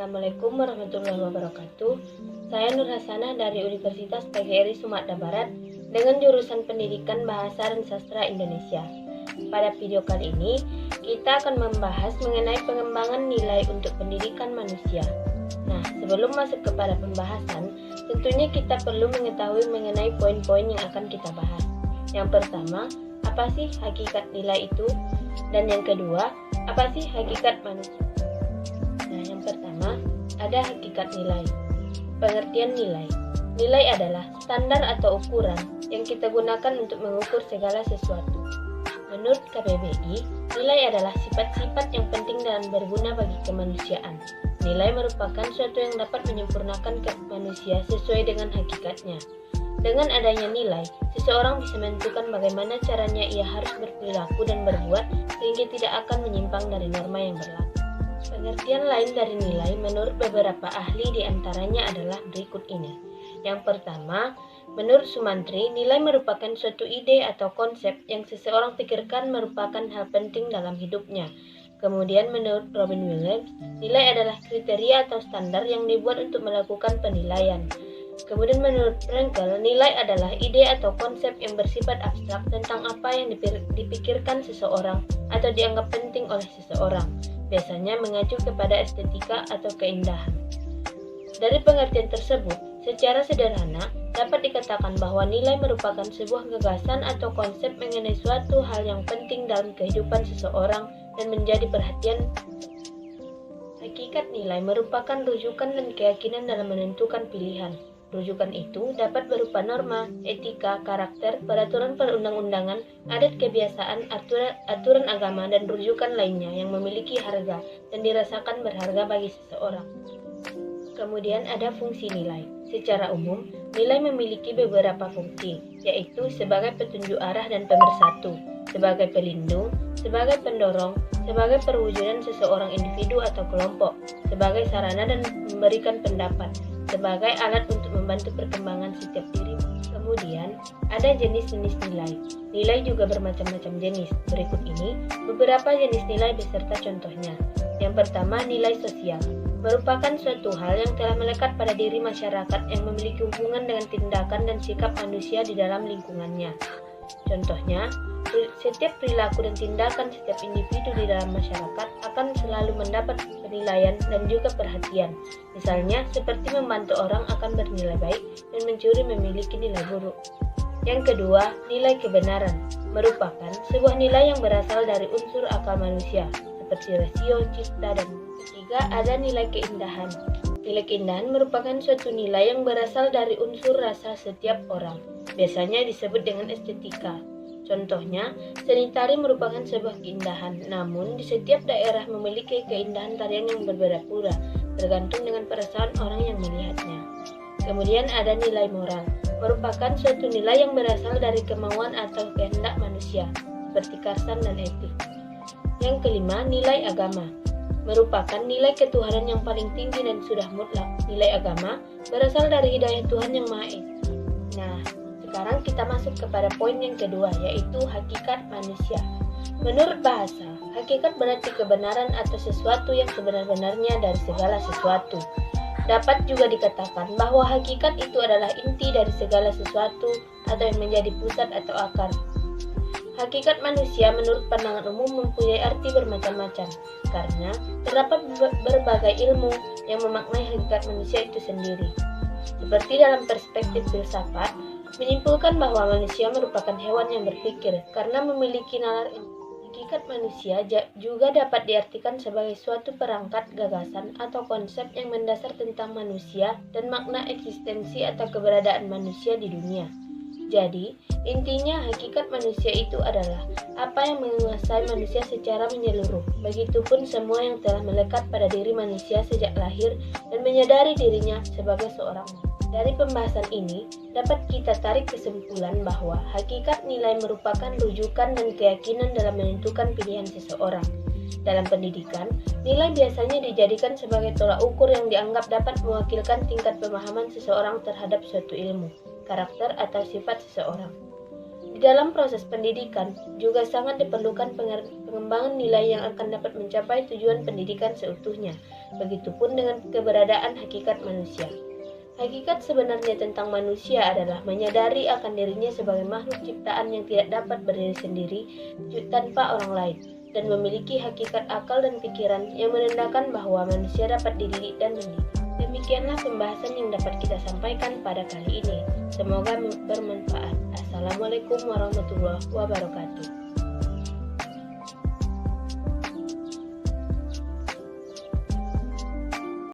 Assalamualaikum warahmatullahi wabarakatuh. Saya Nur Hasanah dari Universitas PGRI Sumatera Barat dengan jurusan Pendidikan Bahasa dan Sastra Indonesia. Pada video kali ini, kita akan membahas mengenai pengembangan nilai untuk pendidikan manusia. Nah, sebelum masuk kepada pembahasan, tentunya kita perlu mengetahui mengenai poin-poin yang akan kita bahas. Yang pertama, apa sih hakikat nilai itu? Dan yang kedua, apa sih hakikat manusia? Nah, yang pertama, ada hakikat nilai. Pengertian nilai. Nilai adalah standar atau ukuran yang kita gunakan untuk mengukur segala sesuatu. Menurut KBBI, nilai adalah sifat-sifat yang penting dan berguna bagi kemanusiaan. Nilai merupakan suatu yang dapat menyempurnakan manusia sesuai dengan hakikatnya. Dengan adanya nilai, seseorang bisa menentukan bagaimana caranya ia harus berperilaku dan berbuat sehingga tidak akan menyimpang dari norma yang berlaku. Pengertian lain dari nilai menurut beberapa ahli diantaranya adalah berikut ini. Yang pertama, menurut Sumantri, nilai merupakan suatu ide atau konsep yang seseorang pikirkan merupakan hal penting dalam hidupnya. Kemudian menurut Robin Williams, nilai adalah kriteria atau standar yang dibuat untuk melakukan penilaian. Kemudian menurut Frankel, nilai adalah ide atau konsep yang bersifat abstrak tentang apa yang dipikirkan seseorang atau dianggap penting oleh seseorang, biasanya mengacu kepada estetika atau keindahan. Dari pengertian tersebut, secara sederhana, dapat dikatakan bahwa nilai merupakan sebuah gagasan atau konsep mengenai suatu hal yang penting dalam kehidupan seseorang dan menjadi perhatian. Hakikat nilai merupakan rujukan dan keyakinan dalam menentukan pilihan. Rujukan itu dapat berupa norma, etika, karakter, peraturan perundang-undangan, adat kebiasaan, aturan agama, dan rujukan lainnya yang memiliki harga dan dirasakan berharga bagi seseorang. Kemudian ada fungsi nilai. Secara umum, nilai memiliki beberapa fungsi, yaitu sebagai petunjuk arah dan pemersatu, sebagai pelindung, sebagai pendorong, sebagai perwujudan seseorang individu atau kelompok, sebagai sarana dan memberikan pendapat, sebagai alat untuk membantu perkembangan setiap diri. Kemudian, ada jenis-jenis nilai. Nilai juga bermacam-macam jenis. Berikut ini beberapa jenis nilai beserta contohnya. Yang pertama, nilai sosial. Merupakan suatu hal yang telah melekat pada diri masyarakat yang memiliki hubungan dengan tindakan dan sikap manusia di dalam lingkungannya. Contohnya, setiap perilaku dan tindakan setiap individu di dalam masyarakat akan selalu mendapat penilaian dan juga perhatian. Misalnya, seperti membantu orang akan bernilai baik dan mencuri memiliki nilai buruk. Yang kedua, nilai kebenaran. Merupakan sebuah nilai yang berasal dari unsur akal manusia, seperti rasio, cipta, dan ketiga, ada nilai keindahan. Nilai keindahan merupakan suatu nilai yang berasal dari unsur rasa setiap orang. Biasanya disebut dengan estetika. Contohnya, seni tari merupakan sebuah keindahan, namun di setiap daerah memiliki keindahan tarian yang berbeda pula, tergantung dengan perasaan orang yang melihatnya. Kemudian ada nilai moral. Merupakan suatu nilai yang berasal dari kemauan atau kehendak manusia, seperti karsan dan etik. Yang kelima, nilai agama. Merupakan nilai ketuhanan yang paling tinggi dan sudah mutlak. Nilai agama berasal dari hidayah Tuhan yang Maha Esa. Nah, sekarang kita masuk kepada poin yang kedua, yaitu hakikat manusia. Menurut bahasa, hakikat berarti kebenaran atau sesuatu yang sebenar-benarnya dari segala sesuatu. Dapat juga dikatakan bahwa hakikat itu adalah inti dari segala sesuatu atau yang menjadi pusat atau akar. Hakikat manusia menurut pandangan umum mempunyai arti bermacam-macam, karena terdapat berbagai ilmu yang memaknai hakikat manusia itu sendiri. Seperti dalam perspektif filsafat, menyimpulkan bahwa manusia merupakan hewan yang berpikir karena memiliki nalar. Hakikat manusia juga dapat diartikan sebagai suatu perangkat gagasan atau konsep yang mendasar tentang manusia dan makna eksistensi atau keberadaan manusia di dunia. Jadi, intinya hakikat manusia itu adalah apa yang menguasai manusia secara menyeluruh, begitupun semua yang telah melekat pada diri manusia sejak lahir dan menyadari dirinya sebagai seorang. Dari pembahasan ini, dapat kita tarik kesimpulan bahwa hakikat nilai merupakan rujukan dan keyakinan dalam menentukan pilihan seseorang. Dalam pendidikan, nilai biasanya dijadikan sebagai tolak ukur yang dianggap dapat mewakilkan tingkat pemahaman seseorang terhadap suatu ilmu, karakter, atau sifat seseorang. Di dalam proses pendidikan juga sangat diperlukan pengembangan nilai yang akan dapat mencapai tujuan pendidikan seutuhnya. Begitupun dengan keberadaan hakikat manusia. Hakikat sebenarnya tentang manusia adalah menyadari akan dirinya sebagai makhluk ciptaan yang tidak dapat berdiri sendiri tanpa orang lain, dan memiliki hakikat akal dan pikiran yang menandakan bahwa manusia dapat dididik dan mendidik. Demikianlah pembahasan yang dapat kita sampaikan pada kali ini. Semoga bermanfaat. Assalamualaikum warahmatullahi wabarakatuh.